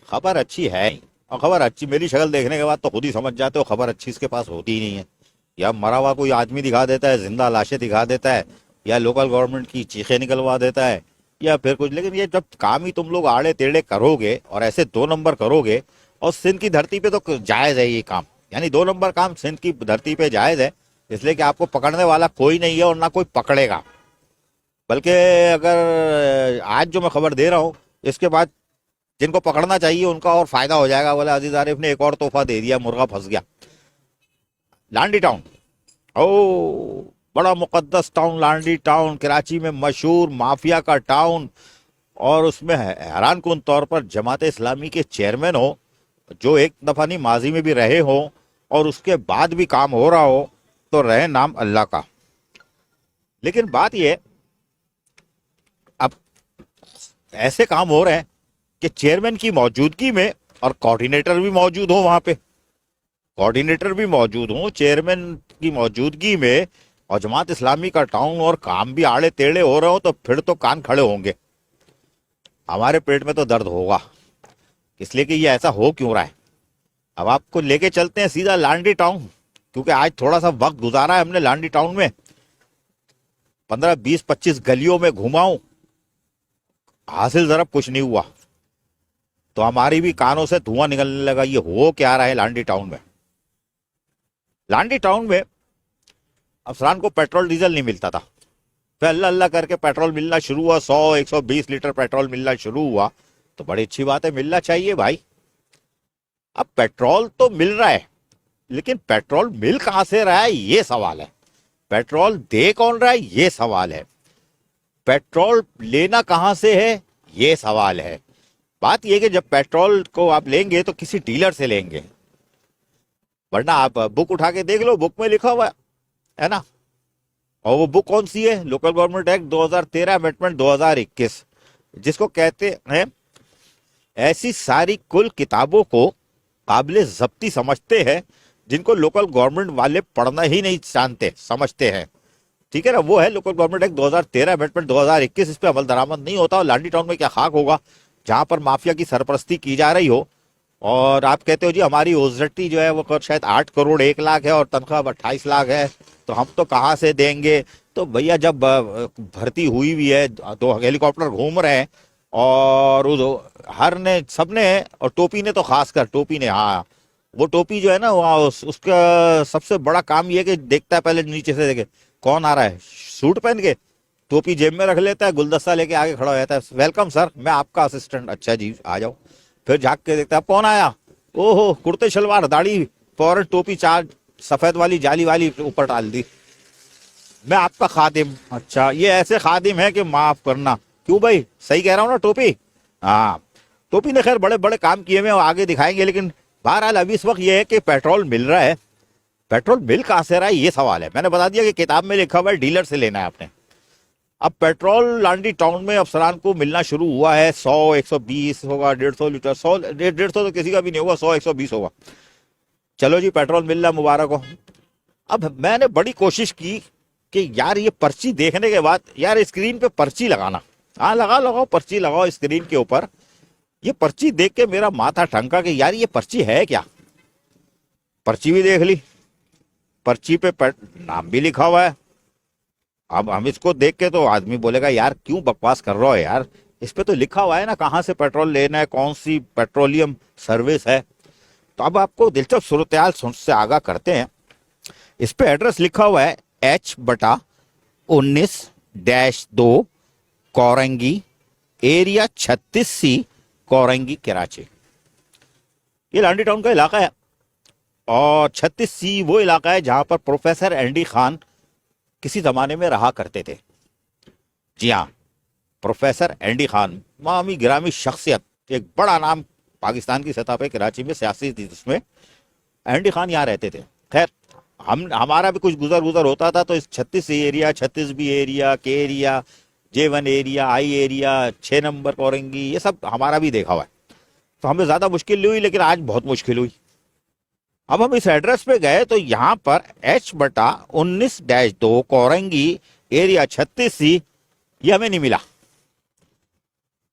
खबर अच्छी है ही। और खबर अच्छी, मेरी शक्ल देखने के बाद तो खुद ही समझ जाते हो खबर अच्छी इसके पास होती ही नहीं है। या मरा हुआ कोई आदमी दिखा देता है, जिंदा लाशें दिखा देता है, या लोकल गवर्नमेंट की चीखें निकलवा देता है, या फिर कुछ। लेकिन ये जब काम ही तुम लोग आड़े टेढ़े करोगे और ऐसे 2 नंबर करोगे, और सिंध की धरती पे तो जायज है ये काम, यानी 2 नंबर काम सिंध की धरती पे जायज है, इसलिए कि आपको पकड़ने वाला कोई नहीं है और ना कोई पकड़ेगा। बल्कि अगर आज जो मैं खबर दे रहा हूँ, इसके बाद जिनको पकड़ना चाहिए उनका और फायदा हो जाएगा। बोले अजीज आरिफ ने एक और तोहफा दे दिया, मुर्गा फंस गया। लांडी टाउन, ओ बड़ा मुकद्दस टाउन लांडी टाउन, कराची में मशहूर माफिया का टाउन। और उसमें हैरान कुन तौर पर जमात इस्लामी के चेयरमैन हो, जो एक दफा नहीं माजी में भी रहे हो और उसके बाद भी काम हो रहा हो, तो रहे नाम अल्लाह का। लेकिन बात यह, अब ऐसे काम हो रहे हैं कि चेयरमैन की मौजूदगी में, और कोऑर्डिनेटर भी मौजूद हो वहां पे, कोऑर्डिनेटर भी मौजूद हो चेयरमैन की मौजूदगी में, और जमात इस्लामी का टाउन, और काम भी आड़े टेढ़े हो रहे हो, तो फिर तो कान खड़े होंगे। हमारे पेट में तो दर्द होगा, इसलिए कि ये ऐसा हो क्यों रहा है। अब आपको लेके चलते हैं सीधा लांडी टाउन, क्योंकि आज थोड़ा सा वक्त गुजारा है हमने लांडी टाउन में। 15, 20, 25 गलियों में घुमाऊं, हासिल जरा कुछ नहीं हुआ, तो हमारी भी कानों से धुआं निकलने लगा। ये हो क्या रहा है लांडी टाउन में। लांडी टाउन में अफसरान को पेट्रोल डीजल नहीं मिलता था, फिर अल्लाह अल्लाह करके पेट्रोल मिलना शुरू हुआ। 100, 120 लीटर पेट्रोल मिलना शुरू हुआ, तो बड़ी अच्छी बात है, मिलना चाहिए भाई। अब पेट्रोल तो मिल रहा है, लेकिन पेट्रोल मिल कहां से रहा है ये सवाल है। पेट्रोल दे कौन रहा है ये सवाल है। पेट्रोल लेना कहां से है ये सवाल है। बात यह कि जब पेट्रोल को आप लेंगे तो किसी डीलर से लेंगे, वरना आप बुक उठा के देख लो, बुक में लिखा हुआ है ना। और वो बुक कौन सी है? लोकल गवर्नमेंट एक्ट 2013 अमेंडमेंट 2021, जिसको कहते हैं ऐसी सारी कुल किताबों को काबिल जब्ती समझते हैं जिनको लोकल गवर्नमेंट वाले पढ़ना ही नहीं जानते, समझते हैं। ठीक है ना, वो है लोकल गवर्नमेंट एक्ट 2013 अमेंडमेंट 2021। इस पर अमल दरामद नहीं होता। और लांडी टाउन में क्या खाक होगा, जहां पर माफिया की सरपरस्ती की जा रही हो, और आप कहते हो जी हमारी ओजरटी जो है वो शायद 8 करोड़ 1 लाख है और तनख्वाह 28 लाख है, तो हम तो कहाँ से देंगे। तो भैया जब भर्ती हुई हुई है, 2 हेलीकॉप्टर घूम रहे हैं, और हर ने सबने, और टोपी ने तो खासकर, टोपी ने, हाँ वो टोपी जो है ना, उसका सबसे बड़ा काम ये है कि देखता है पहले नीचे से, देखे कौन आ रहा है, सूट पहन के टोपी जेब में रख लेता है, गुलदस्ता लेके आगे खड़ा हो जाता है, वेलकम सर मैं आपका असिस्टेंट, अच्छा जी आ जाओ। फिर झाँक के देखता है कौन आया, ओहो कुर्ते शलवार दाढ़ी, फौरन टोपी 4 सफेद वाली जाली वाली ऊपर डाल दी, मैं आपका खादिम। अच्छा ये ऐसे खादिम है कि माफ करना, क्यों भाई सही कह रहा हूँ ना टोपी। हाँ टोपी ने खैर बड़े बड़े काम किए हुए आगे दिखाएंगे, लेकिन बहरहाल अभी इस वक्त ये है कि पेट्रोल मिल रहा है। पेट्रोल मिल कहां से रहा है ये सवाल है। मैंने बता दिया कि किताब में लिखा हुआ है डीलर से लेना है आपने। अब पेट्रोल लांडी टाउन में अफसरान को मिलना शुरू हुआ है। 100, 120 होगा, 150 लीटर, 100, 150 तो किसी का भी नहीं होगा, 100, 120 होगा। चलो जी पेट्रोल मिल रहा, मुबारक हो। अब मैंने बड़ी कोशिश की कि यार ये पर्ची देखने के बाद, यार स्क्रीन पे पर्ची लगाना, हाँ लगाओ पर्ची लगाओ स्क्रीन के ऊपर। ये पर्ची देख के मेरा माथा ठनका कि यार ये पर्ची है क्या। पर्ची भी देख ली, पर्ची पे नाम भी लिखा हुआ है। अब हम इसको देख के तो आदमी बोलेगा यार क्यों बकवास कर रहा हो यार, इस पे तो लिखा हुआ है ना कहां से पेट्रोल लेना है, कौन सी पेट्रोलियम सर्विस है। तो अब आपको दिलचस्प सूरत से आगाह करते हैं। इस पे एड्रेस लिखा हुआ है H/19-2 Korangi, area 36C, Korangi Karachi. ये लांडी टाउन का इलाका है, और 36C वो इलाका है जहां पर प्रोफेसर एनडी खान किसी जमाने में रहा करते थे। जी हाँ, प्रोफेसर एनडी खान, मामी गिरामी शख्सियत, एक बड़ा नाम पाकिस्तान की सतह पे, कराची में सियासी थी उसमें, एनडी खान यहाँ रहते थे। खैर हमारा भी कुछ गुजर होता था, तो इस 36 एरिया, 36B एरिया, के area, J1 area, I area, 6 number Korangi, ये सब हमारा भी देखा हुआ है। तो हमें ज्यादा मुश्किल नहीं हुई, लेकिन आज बहुत मुश्किल हुई। अब हम इस एड्रेस पे गए तो यहाँ पर H/19-2 कोरंगी, एरिया 36C, ये हमें नहीं मिला।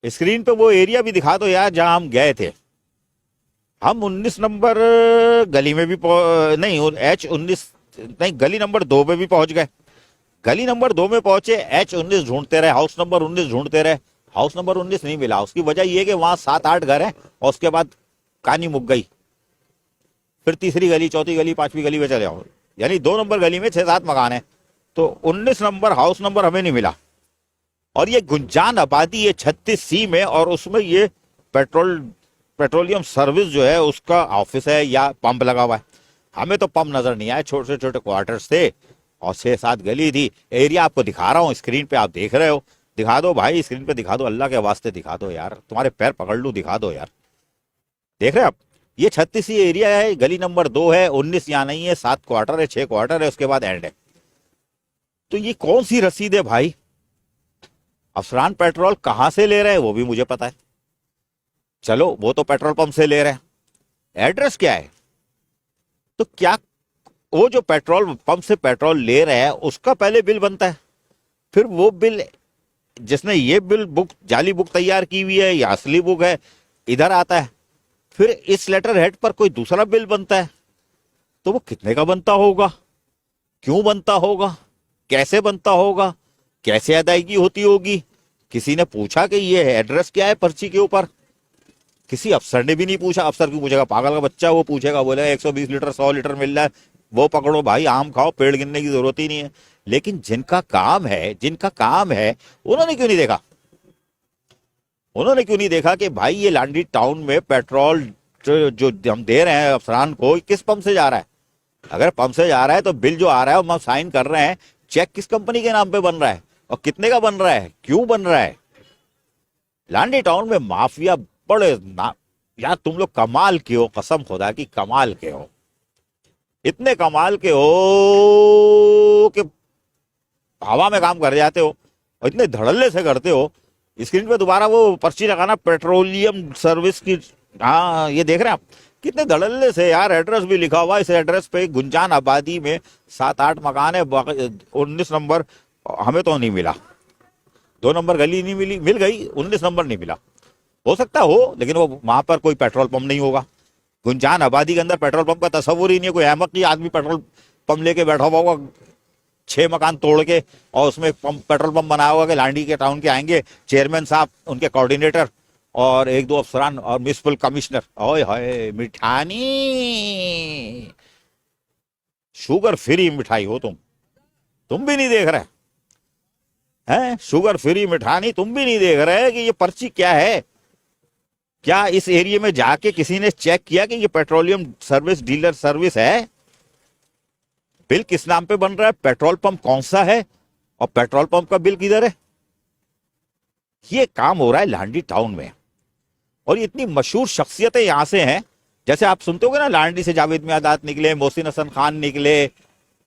स्क्रीन पे वो एरिया भी दिखा दो यार जहां हम गए थे। हम 19 नंबर गली में भी नहीं, H19 नहीं, गली नंबर 2 पे भी पहुंच गए। गली नंबर 2 में पहुंचे, H19 ढूंढते रहे, हाउस नंबर 19 ढूंढते रहे, हाउस नंबर 19 नहीं मिला। उसकी वजह यह कि वहां 7-8 घर हैं और उसके बाद कहानी मुक गई। फिर तीसरी गली, चौथी गली, पांचवी गली में चले जाओ, यानी 2 नंबर गली में 6-7 मकान है। तो 19 नंबर हाउस नंबर हमें नहीं मिला। और ये गुंजान आबादी ये 36C में, और उसमें ये पेट्रोलियम सर्विस जो है उसका ऑफिस है या पंप लगा हुआ है। हमें तो पंप नजर नहीं आया, छोटे छोटे क्वार्टर्स थे और 6-7 गली थी। एरिया आपको दिखा रहा हूँ, स्क्रीन पे आप देख रहे हो। दिखा दो भाई, स्क्रीन पे दिखा दो, अल्लाह के वास्ते दिखा दो यार, तुम्हारे पैर पकड़ लूं, दिखा दो यार। देख रहे हैं आप, ये 36 एरिया है, गली नंबर 2 है, 19 यहाँ नहीं है, 7 क्वार्टर है, 6 क्वार्टर है, उसके बाद एंड है। तो ये कौन सी रसीद है भाई? अफसरान पेट्रोल कहां से ले रहे हैं वो भी मुझे पता है, चलो वो तो पेट्रोल पंप से ले रहे हैं। एड्रेस क्या है? तो क्या वो जो पेट्रोल पंप से पेट्रोल ले रहे हैं उसका पहले बिल बनता है, फिर वो बिल जिसने ये बिल बुक जाली बुक तैयार की हुई है या असली बुक है इधर आता है, फिर इस लेटर हेड पर कोई दूसरा बिल बनता है। तो वो कितने का बनता होगा, क्यों बनता होगा, कैसे बनता होगा, कैसे अदायगी होती होगी? किसी ने पूछा कि ये एड्रेस क्या है पर्ची के ऊपर? किसी अफसर ने भी नहीं पूछा। अफसर क्यों पूछेगा, पागल का बच्चा वो पूछेगा, बोलेगा 120 लीटर 100 लीटर मिल रहा है, वो पकड़ो भाई, आम खाओ, पेड़ गिनने की जरूरत ही नहीं है। लेकिन जिनका काम है उन्होंने क्यों नहीं देखा? उन्होंने क्यों नहीं देखा कि भाई ये लांडी टाउन में पेट्रोल जो हम दे रहे हैं अफसरान को, किस पंप से जा रहा है? अगर पंप से जा रहा है तो बिल जो आ रहा है हम साइन कर रहे हैं, चेक किस कंपनी के नाम पे बन रहा है और कितने का बन रहा है, क्यों बन रहा है? लांडी टाउन में माफिया बड़े यार तुम लोग कमाल के हो, कसम खुदा की कमाल के हो, इतने कमाल के हो कि हवा में काम कर जाते हो और इतने धड़ल्ले से करते हो। स्क्रीन पे दोबारा वो पर्ची लगाना पेट्रोलियम सर्विस की, हाँ ये देख रहे हैं आप कितने धड़ल्ले से यार, एड्रेस भी लिखा हुआ है, इस एड्रेस पे गुंजान आबादी में 7-8 मकान है, 19 नंबर हमें तो नहीं मिला। 2 नंबर गली नहीं मिली, मिल गई, 19 नंबर नहीं मिला। हो सकता हो, लेकिन वो वहां पर कोई पेट्रोल पंप नहीं होगा। गुंजान आबादी के अंदर पेट्रोल पंप का तस्वुर ही नहीं है। कोई अहमक की आदमी पेट्रोल पंप लेके बैठा हुआ होगा 6 मकान तोड़ के, और उसमें पेट्रोल पंप बनाया होगा कि लांडी के टाउन के आएंगे चेयरमैन साहब, उनके कोऑर्डिनेटर और 1-2 अफसरान और म्युनिसिपल कमिश्नर। ओए हाय मिठानी, शुगर फ्री मिठाई हो तुम भी नहीं देख रहे हैं? शुगर फ्री मिठानी तुम भी नहीं देख रहे कि ये पर्ची क्या है? क्या इस एरिया में जाके किसी ने चेक किया कि ये पेट्रोलियम सर्विस डीलर सर्विस है? बिल किस नाम पे बन रहा है, पेट्रोल पंप कौन सा है और पेट्रोल पंप का बिल किधर है? ये काम हो रहा है लांडी टाउन में। और इतनी मशहूर शख्सियतें यहां से हैं, जैसे आप सुनते होगे ना, लांडी से जावेद मियादाद निकले, मोहसिन हसन खान निकले,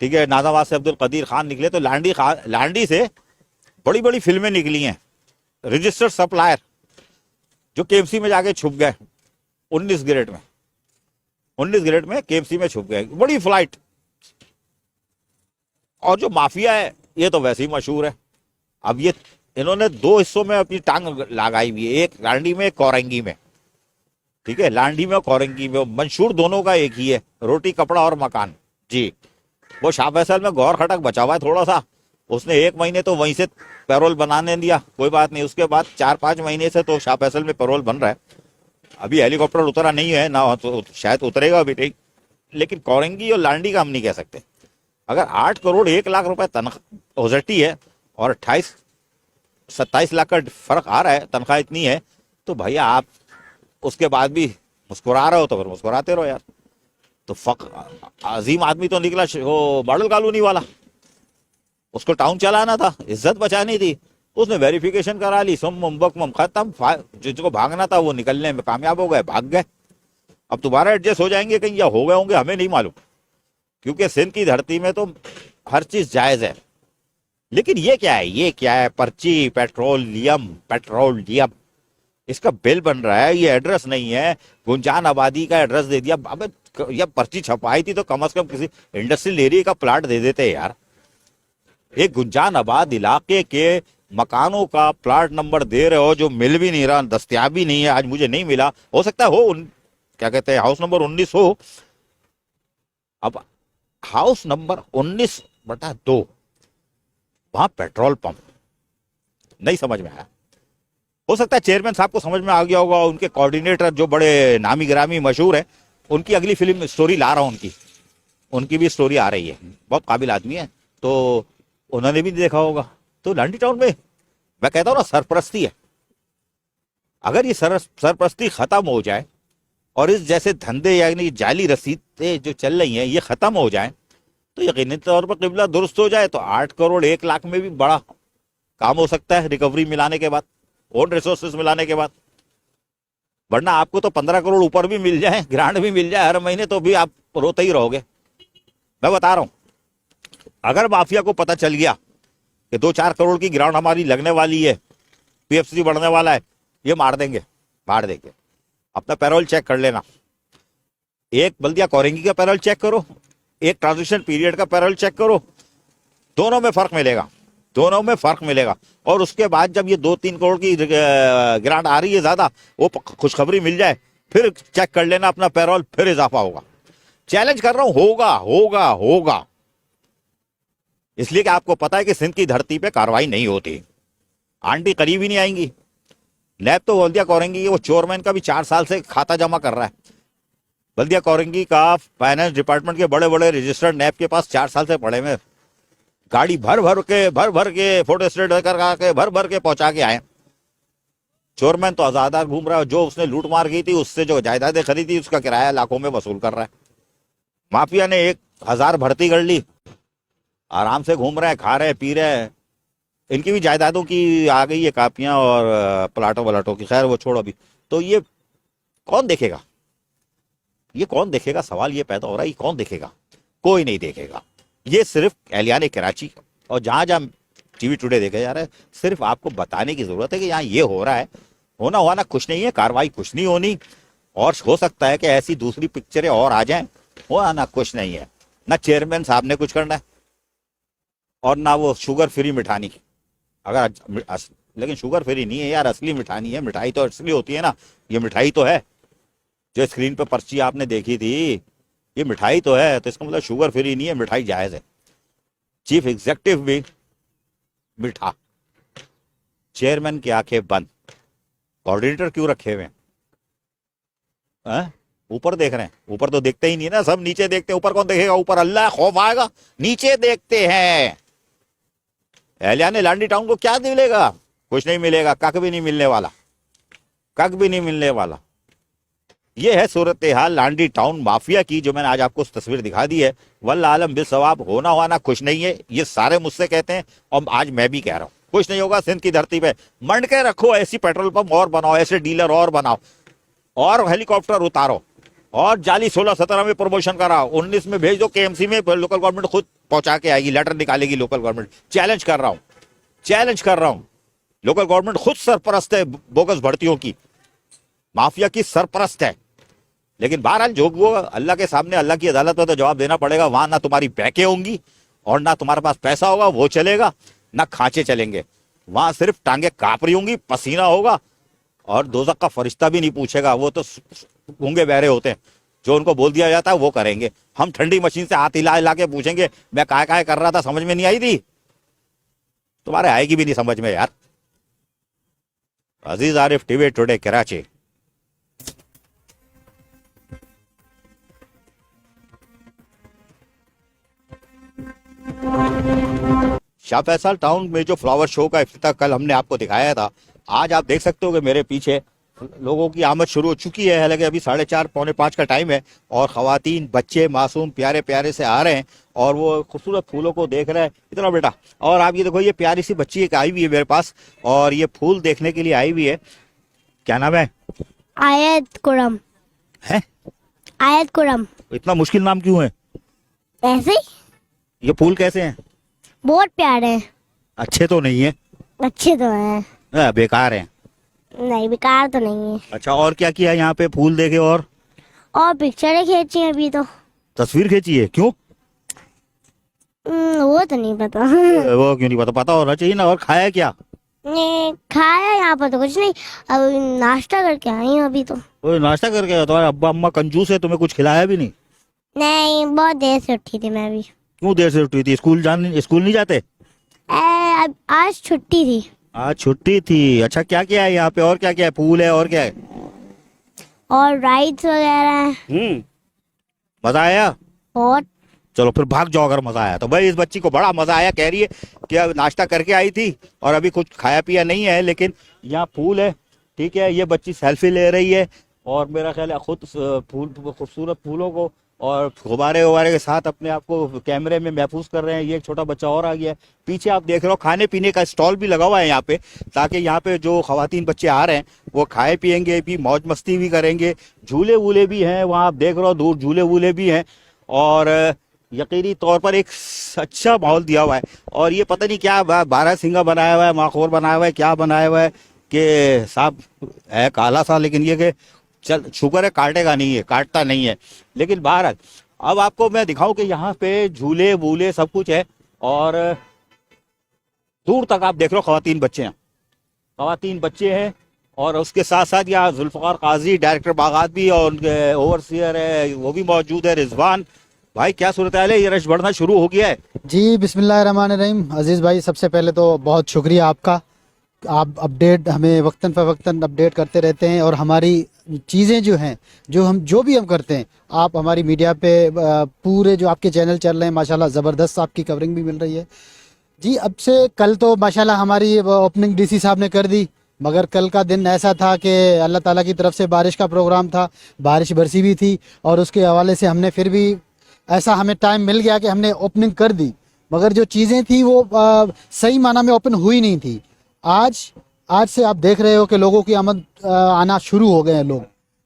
ठीक है, नाजाबाद से अब्दुल कदीर खान निकले, तो लांडी से बड़ी बड़ी फिल्में निकली हैं। रजिस्टर्ड सप्लायर जो केएफसी में जाके छुप गए 19 ग्रेड में केएफसी में छुप गए, बड़ी फ्लाइट। और जो माफिया है ये तो वैसे ही मशहूर है। अब ये इन्होंने 2 हिस्सों में अपनी टांग लगाई हुई है, एक लांडी में, एक कोरंगी में, ठीक है, लांडी में और कोरंगी में। मंशूर दोनों का एक ही है, रोटी कपड़ा और मकान जी। वो शाह फैसल में गौर खटक बचा हुआ है थोड़ा सा, उसने 1 महीने तो वहीं से पैरोल बनाने दिया, कोई बात नहीं। उसके बाद 4-5 महीने से तो शाह फैसल में पैरोल बन रहा है। अभी हेलीकॉप्टर उतरा नहीं है ना, तो शायद उतरेगा भी नहीं। लेकिन कोरंगी और लांडी का हम नहीं कह सकते। अगर 8 करोड़ 1 लाख रुपए तनख्वाह ओजटी है और 28-27 लाख का फर्क आ रहा है, तनख्वाह इतनी है, तो भैया आप उसके बाद भी मुस्कुरा रहे हो तो फिर मुस्कुराते रहो यार। तो अजीम आदमी तो निकला वो मॉडल कॉलोनी वाला, उसको टाउन चलाना था, इज्जत बचानी थी, उसने वेरिफिकेशन करा ली, सुम बकम खत्म। जिसको भागना था वो निकलने में कामयाब हो गए, भाग गए। अब दोबारा एडजस्ट हो जाएंगे कहीं या हो गए होंगे, हमें नहीं मालूम, क्योंकि सिंध की धरती में तो हर चीज जायज है। लेकिन ये क्या है, ये क्या है? पर्ची पेट्रोलियम, इसका बिल बन रहा है, ये एड्रेस नहीं है, गुंजान आबादी का एड्रेस दे दिया। अब यह पर्ची छपाई थी तो कम से कम किसी इंडस्ट्रियल एरिया का प्लाट दे देते यार। एक गुंजान आबाद इलाके के मकानों का प्लाट नंबर दे रहे हो जो मिल भी नहीं रहा, दस्तयाब भी नहीं है, आज मुझे नहीं मिला। हो सकता है हो क्या कहते हैं, हाउस नंबर 19 हो, अब हाउस नंबर 19/2 वहां पेट्रोल पंप नहीं समझ में आया। हो सकता है चेयरमैन साहब को समझ में आ गया होगा, उनके कोऑर्डिनेटर जो बड़े नामी गिरामी मशहूर है, उनकी अगली फिल्म स्टोरी ला रहा हूं, उनकी भी स्टोरी आ रही है, बहुत काबिल आदमी है, तो उन्होंने भी देखा होगा। तो लांडी टाउन में मैं कहता हूं ना, सरपरस्ती है। अगर ये सरपरस्ती खत्म हो जाए और इस जैसे धंधे यानी जाली रसीदें जो चल रही हैं ये खत्म हो जाए, तो यकीनी तौर पर किबला दुरुस्त हो जाए, तो 8 करोड़ 1 लाख में भी बड़ा काम हो सकता है रिकवरी मिलाने के बाद, ओन रिसोर्सेज मिलाने के बाद। वरना आपको तो 15 करोड़ ऊपर भी मिल जाए, ग्रांट भी मिल जाए हर महीने, तो भी आप रोते ही रहोगे। मैं बता रहा हूं, अगर माफिया को पता चल गया कि 2-4 करोड़ की ग्रांट हमारी लगने वाली है, पीएफसी बढ़ने वाला है, ये मार देंगे। अपना पैरोल चेक कर लेना, एक बल्दिया कोरेंगी का पैरोल चेक करो, एक ट्रांजिशन पीरियड का पैरोल चेक करो, दोनों में फर्क मिलेगा। और उसके बाद जब ये 2-3 करोड़ की ग्रांट आ रही है ज्यादा, वो खुशखबरी मिल जाए, फिर चेक कर लेना अपना पैरोल, फिर इजाफा होगा। चैलेंज कर रहा हूं, होगा। इसलिए कि आपको पता है कि सिंध की धरती पे कार्रवाई नहीं होती, आंटी करीब ही नहीं आएंगी। नैब तो बल्दिया कोरेंगी, वो चोरमैन का भी 4 साल से खाता जमा कर रहा है। बल्दिया कोरेंगी का फाइनेंस डिपार्टमेंट के बड़े बड़े रजिस्टर्ड नैब के पास 4 साल से पड़े हुए, गाड़ी भर भर के फोटो स्टेट कर भर के पहुंचा के आए। चोरमैन तो आजादा घूम रहा है, जो उसने लूट मार की थी उससे जो जायदादें खरीदी उसका किराया लाखों में वसूल कर रहा है। माफिया ने 1000 भर्ती कर ली, आराम से घूम रहे हैं, खा रहे हैं, पी रहे हैं। इनकी भी जायदादों की आ गई है कापियां और प्लाटों की, खैर वो छोड़ो अभी। तो ये कौन देखेगा, सवाल ये पैदा हो रहा है, ये कौन देखेगा? कोई नहीं देखेगा। ये सिर्फ एहलियाने कराची और जहां जहां टीवी टुडे देखे जा रहा है, सिर्फ आपको बताने की जरूरत है कि यहाँ ये हो रहा है। होना कुछ नहीं है, कार्रवाई कुछ नहीं होनी, और हो सकता है कि ऐसी दूसरी पिक्चरें और आ जाएं। होना कुछ नहीं है, ना चेयरमैन साहब ने कुछ करना है और ना वो शुगर फ्री मिठानी। लेकिन शुगर फ्री नहीं है यार, असली मिठानी है। मिठाई तो असली होती है ना, ये मिठाई तो है जो स्क्रीन पे पर्ची आपने देखी थी, ये मिठाई तो है। तो इसका मतलब शुगर फ्री नहीं है, मिठाई जायज है। चीफ एग्जीक्यूटिव भी मिठा, चेयरमैन की आंखें बंद। कोऑर्डिनेटर क्यों रखे हुए हैं? ऊपर देख रहे हैं, ऊपर तो देखते ही नहीं ना, सब नीचे देखते हैं। ऊपर कौन देखेगा? ऊपर अल्लाह खौफ आएगा, नीचे देखते हैं। एहलिया ने लांडी टाउन को क्या मिलेगा? कुछ नहीं मिलेगा, कख भी नहीं मिलने वाला। ये है सूरत हाल लांडी टाउन माफिया की, जो मैंने आज आपको तस्वीर दिखा दी है। वल्लाह आलम बिल सवाब, होना कुछ नहीं है। ये सारे मुझसे कहते हैं और आज मैं भी कह रहा हूं, कुछ नहीं होगा। सिंध की धरती पे मंड के रखो, ऐसी पेट्रोल पंप और बनाओ, ऐसे डीलर और बनाओ, और हेलीकॉप्टर उतारो, और जाली 16-17 में प्रमोशन कराओ, 19 में भेज दो केएमसी में, लोकल गवर्नमेंट खुद पहुंचा के आएगी, लेटर निकालेगी लोकल गवर्नमेंट। चैलेंज कर रहा हूं, लोकल गवर्नमेंट खुद सरपरस्त है बोगस भर्तियों की, माफिया की सरपरस्त है। लेकिन बहरहाल जो वो अल्लाह के सामने, अल्लाह की अदालत में तो जवाब देना पड़ेगा। वहां ना तुम्हारी बैकें होंगी और ना तुम्हारे पास पैसा होगा, वो चलेगा, ना खांचे चलेंगे। वहां सिर्फ टांगे कांप रही होंगी, पसीना होगा, और दोज़ख का फरिश्ता भी नहीं पूछेगा। वो तो गूंगे बहरे होते हैं, जो उनको बोल दिया जाता है वो करेंगे। हम ठंडी मशीन से हाथ हिला के पूछेंगे मैं काय कर रहा था, समझ में नहीं आई थी? तुम्हारे आएगी भी नहीं समझ में यार। Aziz Arif, TV today, Karachi. Shah Faisal town में जो फ्लावर शो का इफ्तिताह कल हमने आपको दिखाया था, आज आप देख सकते हो कि मेरे पीछे लोगों की आमद शुरू हो चुकी है। हालांकि अभी 4:30 पौने 5 का टाइम है, और खवातीन, बच्चे मासूम प्यारे प्यारे से आ रहे हैं और वो खूबसूरत फूलों को देख रहे हैं। इतना बेटा, और आप ये देखो, ये प्यारी सी बच्ची एक आई हुई है मेरे पास, और ये फूल देखने के लिए आई हुई है। क्या नाम है? आयत कुरम है। आयत कुरम। इतना मुश्किल नाम क्यों है? ऐसे ही। ये फूल कैसे हैं? बहुत प्यारे हैं। अच्छे तो नहीं है? अच्छे तो हैं। बेकार हैं? नहीं, बेकार तो नहीं है। अच्छा, और क्या किया यहाँ पे फूल देखे? और पिक्चरें खींची हैं अभी तो। तस्वीर खींची है? क्यों? वो तो नहीं पता। वो क्यों नहीं पता? पता होना चाहिए ना। और खाया क्या? नहीं खाया यहाँ पर तो कुछ नहीं, अब नाश्ता करके आई हूँ अभी तो। वो नाश्ता करके आया, तुम्हारे अब्बा अम्मा कंजूस है, तुम्हें कुछ खिलाया भी नहीं? नहीं, बहुत देर से उठी थी मैं भी। क्यों देर से उठी थी? स्कूल नहीं जाते? अब आज छुट्टी थी। आज छुट्टी थी। अच्छा, क्या क्या है यहाँ पे, और क्या क्या है? पूल है और क्या है? और राइड्स वगैरह हैं। मजा आया? और चलो फिर भाग जाओ अगर मजा आया तो। भाई इस बच्ची को बड़ा मजा आया, कह रही है कि अब नाश्ता करके आई थी और अभी कुछ खाया पिया नहीं है, लेकिन यहाँ फूल है। ठीक है, ये बच्ची सेल्फी ले रही है और मेरा ख्याल है खुद फूल, खूबसूरत फूलों को और गुब्बारे वबारे के साथ अपने आप को कैमरे में महफूज कर रहे हैं। ये एक छोटा बच्चा और आ गया है। पीछे आप देख रहे हो खाने पीने का स्टॉल भी लगा हुआ है यहाँ पे, ताकि यहाँ पे जो खवातीन बच्चे आ रहे हैं वो खाए पियेंगे भी, मौज मस्ती भी करेंगे। झूले वूले भी हैं वहाँ, आप देख रहे हो दूर झूले वूले भी हैं। और यकीनी तौर पर एक अच्छा माहौल दिया हुआ है। और ये पता नहीं क्या बारहसिंगा बनाया हुआ है, माखोर बनाया हुआ है, क्या बनाया हुआ है कि साहब है काला सा, लेकिन ये कि चल शुक्र है काटेगा नहीं है, काटता नहीं है। लेकिन बहरहाल अब आपको मैं दिखाऊं कि यहाँ पे झूले वूले सब कुछ है और दूर तक आप देख रहे हो खवातीन बच्चे हैं, खवातीन बच्चे हैं। और उसके साथ साथ यहाँ जुल्फ़िकार काजी डायरेक्टर बागात भी और उनके ओवरसियर है वो भी मौजूद है, रिजवान भाई। क्या सूरत हाल है? ये रश बढ़ना शुरू हो गया है। जी बिस्मिल्लाहिर्रहमानिर्रहीम। अजीज़ भाई, सबसे पहले तो बहुत शुक्रिया आपका। आप अपडेट हमें वक्तन फ़वक्तन अपडेट करते रहते हैं और हमारी चीज़ें जो हैं, जो भी हम करते हैं, आप हमारी मीडिया पे पूरे जो आपके चैनल चल रहे हैं माशाल्लाह ज़बरदस्त आपकी कवरिंग भी मिल रही है। जी, अब से कल तो माशाल्लाह हमारी ओपनिंग डीसी साहब ने कर दी, मगर कल का दिन ऐसा था कि अल्लाह ताला की तरफ से बारिश का प्रोग्राम था, बारिश बरसी भी थी और उसके हवाले से हमने फिर भी ऐसा हमें टाइम मिल गया कि हमने ओपनिंग कर दी, मगर जो चीज़ें थी वो सही माना में ओपन हुई नहीं थी। आज आज से आप देख रहे हो कि लोगों की आमद आना शुरू हो गए हैं लोग।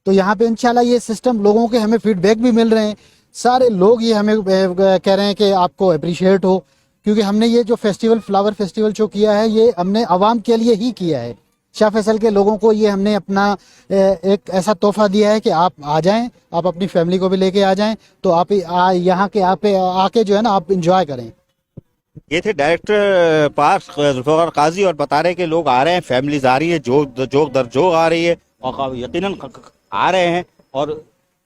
तो यहाँ पे इंशाल्लाह ये सिस्टम लोगों के हमें फीडबैक भी मिल रहे हैं, सारे लोग ये हमें कह रहे हैं कि आपको अप्रिशिएट हो, क्योंकि हमने ये जो फेस्टिवल फ्लावर फेस्टिवल जो किया है ये हमने आवाम के लिए ही किया है। शाह फैसल के लोगों को ये हमने अपना एक ऐसा तोहफा दिया है कि आप आ जाएं, आप अपनी फैमिली को भी लेके आ जाएं, तो आप यहाँ के आप आके जो है ना आप इंजॉय करें। ये थे डायरेक्टर पार्क जुल्फ़िकार काजी और बता रहे हैं कि लोग आ रहे हैं, फैमिलीज आ रही है, जोक दर जोक आ रही है और यकीनन आ रहे हैं। और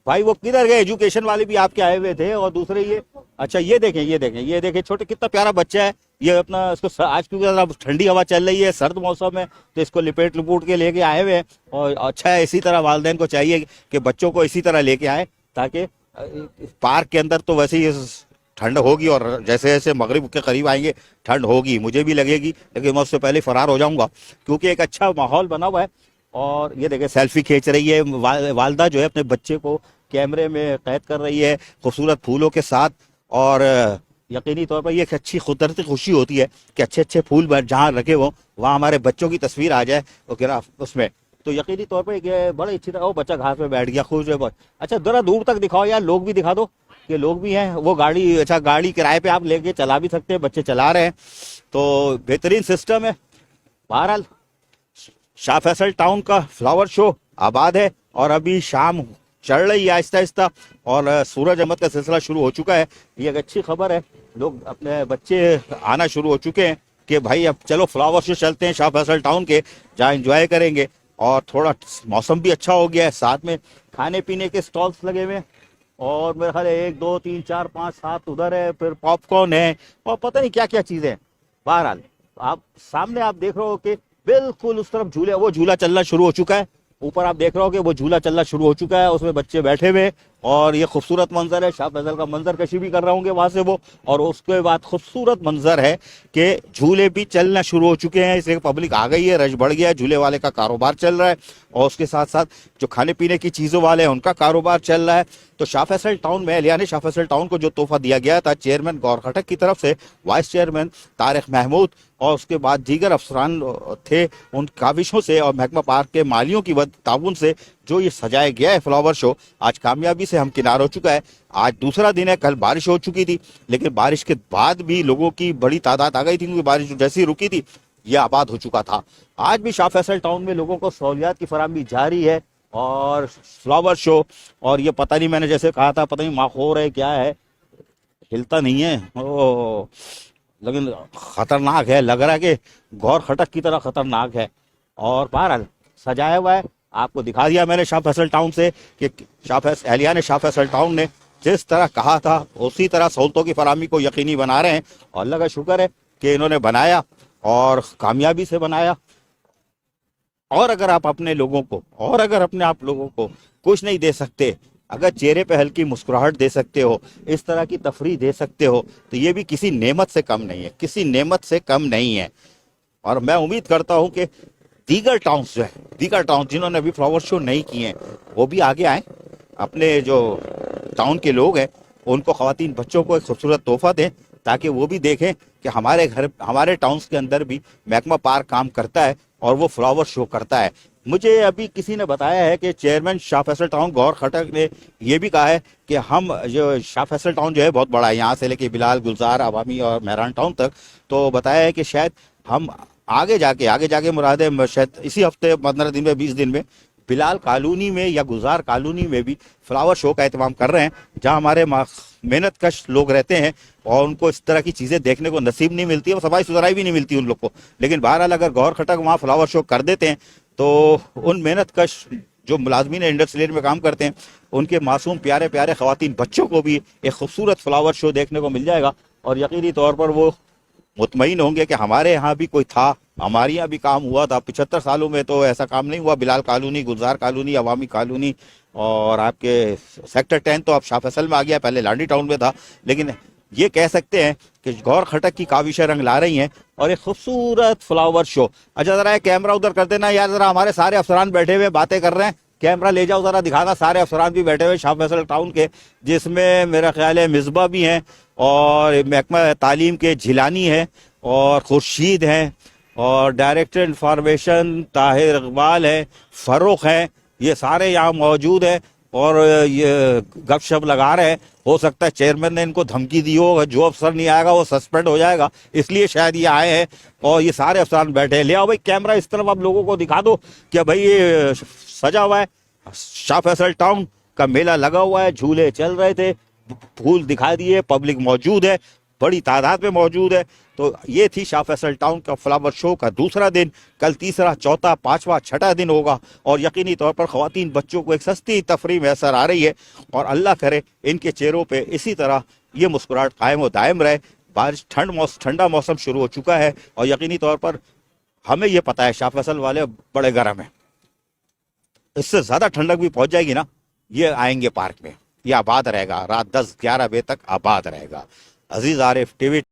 भाई वो किधर गए? एजुकेशन वाले भी आपके आए हुए थे। और दूसरे ये अच्छा ये देखें, ये देखें, ये देखें छोटे कितना प्यारा बच्चा है ये अपना। इसको आज क्योंकि ठंडी हवा चल रही है, सर्द मौसम है, तो इसको लिपेट लुपूट के लेके आए हुए हैं। और अच्छा है, इसी तरह वालिदैन को चाहिए कि बच्चों को इसी तरह लेके आए, ताकि पार्क के अंदर तो वैसे ही ठंड होगी और जैसे जैसे मगरिब के करीब आएंगे ठंड होगी, मुझे भी लगेगी, लेकिन मैं उससे पहले फरार हो जाऊंगा क्योंकि एक अच्छा माहौल बना हुआ है। और ये देखें सेल्फी खींच रही है वालदा जो है, अपने बच्चे को कैमरे में कैद कर रही है खूबसूरत फूलों के साथ। और यकीनी तौर पर ये एक अच्छी कुदरती खुशी होती है कि अच्छे अच्छे फूल जहाँ रखे हो वहाँ हमारे बच्चों की तस्वीर आ जाए वगैरह उसमें। तो यकीनी तौर पर ये बड़ी अच्छी तरह, वो बच्चा घास पे बैठ गया, खुश है बहुत। अच्छा जरा दूर तक दिखाओ यार, लोग भी दिखा दो कि लोग भी हैं। वो गाड़ी, अच्छा गाड़ी किराए पे आप लेके चला भी सकते हैं, बच्चे चला रहे हैं, तो बेहतरीन सिस्टम है। बहरहाल शाह फैसल टाउन का फ्लावर शो आबाद है और अभी शाम चढ़ रही है आहिस्ता आहिस्ता और सूरज अहमद का सिलसिला शुरू हो चुका है। ये एक अच्छी खबर है, लोग अपने बच्चे आना शुरू हो चुके हैं कि भाई अब चलो फ्लावर शो चलते हैं शाह फैसल टाउन के, जहाँ एंजॉय करेंगे। और थोड़ा मौसम भी अच्छा हो गया है, साथ में खाने पीने के स्टॉल्स लगे हुए हैं। और मेरे ख्याल है 1 2 3 4 5 7 उधर है, फिर पॉपकॉर्न है और पता नहीं क्या क्या चीजें हैं। बहरहाल आप सामने आप देख रहे हो कि बिल्कुल उस तरफ झूले, वो झूला चलना शुरू हो चुका है। ऊपर आप देख रहे हो कि वो झूला चलना शुरू हो चुका है, उसमें बच्चे बैठे हुए और ये खूबसूरत मंजर है। शाह फैसल का मंजर कशी भी कर रहे होंगे वहां से वो। और उसके बाद खूबसूरत मंजर है कि झूले भी चलना शुरू हो चुके हैं, इसलिए पब्लिक आ गई है, रश बढ़ गया है, झूले वाले का कारोबार चल रहा है और उसके साथ साथ जो खाने पीने की चीज़ों वाले हैं उनका कारोबार चल रहा है। तो शाह फैसल टाउन में यानी शाह फैसल टाउन को जो तोहफा दिया गया था चेयरमैन गौर खटक की तरफ से, वाइस चेयरमैन तारिक महमूद और उसके बाद दीगर अफसरान थे, उन काविशों से और महकमा पार्क के मालियों की ताउन से जो ये सजाया गया है फ्लावर शो, आज कामयाबी से हमकिनार हो चुका है। आज दूसरा दिन है, कल बारिश हो चुकी थी, लेकिन बारिश के बाद भी लोगों की बड़ी तादाद आ गई थी क्योंकि बारिश जैसी रुकी थी ये आबाद हो चुका था। आज भी शाह फैसल टाउन में लोगों को सहूलियात की फराहमी जारी है और फ्लावर शो। और ये पता नहीं, मैंने जैसे कहा था, पता नहीं माखोर है क्या है, हिलता नहीं है। ओ लेकिन खतरनाक है, लग रहा है कि गौर खटक की तरह खतरनाक है। और बहरहाल सजाया हुआ है, आपको दिखा दिया मैंने शाह फैसल टाउन से कि एहलिया ने शाह फैसल टाउन ने जिस तरह कहा था उसी तरह सहूलतों की फराहमी को यकीनी बना रहे हैं। और अल्लाह का शुक्र है कि इन्होंने बनाया और कामयाबी से बनाया। और अगर आप अपने लोगों को और अगर अपने आप लोगों को कुछ नहीं दे सकते, अगर चेहरे पे हल्की मुस्कुराहट दे सकते हो, इस तरह की तफरीह दे सकते हो, तो ये भी किसी नेमत से कम नहीं है, किसी नेमत से कम नहीं है। और मैं उम्मीद करता हूं कि दीगर टाउन्स जो है, दीगर टाउन जिन्होंने अभी फ्लावर शो नहीं किए हैं, वो भी आगे आए, अपने जो टाउन के लोग हैं उनको, ख्वातीन बच्चों को एक खूबसूरत तोहफा दें, ताकि वो भी देखें कि हमारे घर, हमारे टाउन्स के अंदर भी महकमा पार्क काम करता है और वो फ्लावर शो करता है। मुझे अभी किसी ने बताया है कि चेयरमैन शाह फैसल टाउन गौर खटक ने ये भी कहा है कि हम जो शाह फैसल टाउन जो है बहुत बड़ा है, यहाँ से लेके बिलाल, गुलजार, अवामी और मेहरान टाउन तक, तो बताया है कि शायद हम आगे जाके मुराद है शायद इसी हफ्ते 15 दिन में 20 दिन में बिलाल कॉलोनी में या गुलजार कॉलोनी में भी फ्लावर शो का एहतमाम कर रहे हैं, जहां हमारे मेहनत कश लोग रहते हैं और उनको इस तरह की चीज़ें देखने को नसीब नहीं मिलती है, सफाई सुथराई भी नहीं मिलती उन लोग को। लेकिन बहरहाल अगर गौर खटक वहाँ फ्लावर शो कर देते हैं तो उन मेहनत कश जो मुलाजमीन इंडस्ट्रियल में काम करते हैं उनके मासूम प्यारे प्यारे ख्वातीन बच्चों को भी एक खूबसूरत फ्लावर शो देखने को मिल जाएगा। और यकीनी तौर पर वो मुतमईन होंगे कि हमारे यहाँ भी कोई था, हमारे यहाँ भी काम हुआ था। 75 सालों में तो ऐसा काम नहीं हुआ। बिलाल कॉलोनी, गुलजार कॉलोनी, अवामी कॉलोनी और आपके सेक्टर 10 तो अब शाह फैसल में आ गया, पहले लांडी टाउन में था। लेकिन ये कह सकते हैं कि गौर खटक की काविशें रंग ला रही हैं और एक खूबसूरत फ्लावर शो। अच्छा जरा कैमरा उधर कर देना यार, जरा हमारे सारे अफसरान बैठे हुए बातें कर रहे हैं, कैमरा ले जाओ जरा, दिखाना सारे अफसरान भी बैठे हुए शाह फैसल टाउन के, जिसमें मेरा ख्याल है मिसबा भी हैं और महकमा तालीम के जिलानी है और खुर्शीद हैं और डायरेक्टर इंफॉर्मेशन ताहिर इकबाल है, फर्रुख है, ये सारे यहाँ मौजूद हैं और ये गपशप लगा रहे हैं। हो सकता है चेयरमैन ने इनको धमकी दी हो, जो अफसर नहीं आएगा वो सस्पेंड हो जाएगा, इसलिए शायद ये आए हैं और ये सारे अफसरान बैठे हैं। ले आओ भाई कैमरा इस तरफ, आप लोगों को दिखा दो कि भाई ये सजा हुआ है, शाह फैसल टाउन का मेला लगा हुआ है, झूले चल रहे थे, फूल दिखाई दिए, पब्लिक मौजूद है, बड़ी तादाद में मौजूद है। तो ये थी शाह फैसल टाउन का फ्लावर शो का दूसरा दिन। कल तीसरा, चौथा, पांचवा, छठा दिन होगा और यकीनी तौर पर ख्वातीन बच्चों को एक सस्ती तफरीह मैसर आ रही है और अल्लाह करे इनके चेहरों पे इसी तरह ये मुस्कुराहट कायम व दायम रहे। बारिश ठंडा मौसम शुरू हो चुका है और यकीनी तौर पर हमें ये पता है शाह फैसल वाले बड़े गर्म हैं, इससे ज्यादा ठंडक भी पहुंच जाएगी ना, ये आएंगे पार्क में, ये आबाद रहेगा, रात 10-11 बजे तक आबाद रहेगा। अजीज आरिफ, टीवी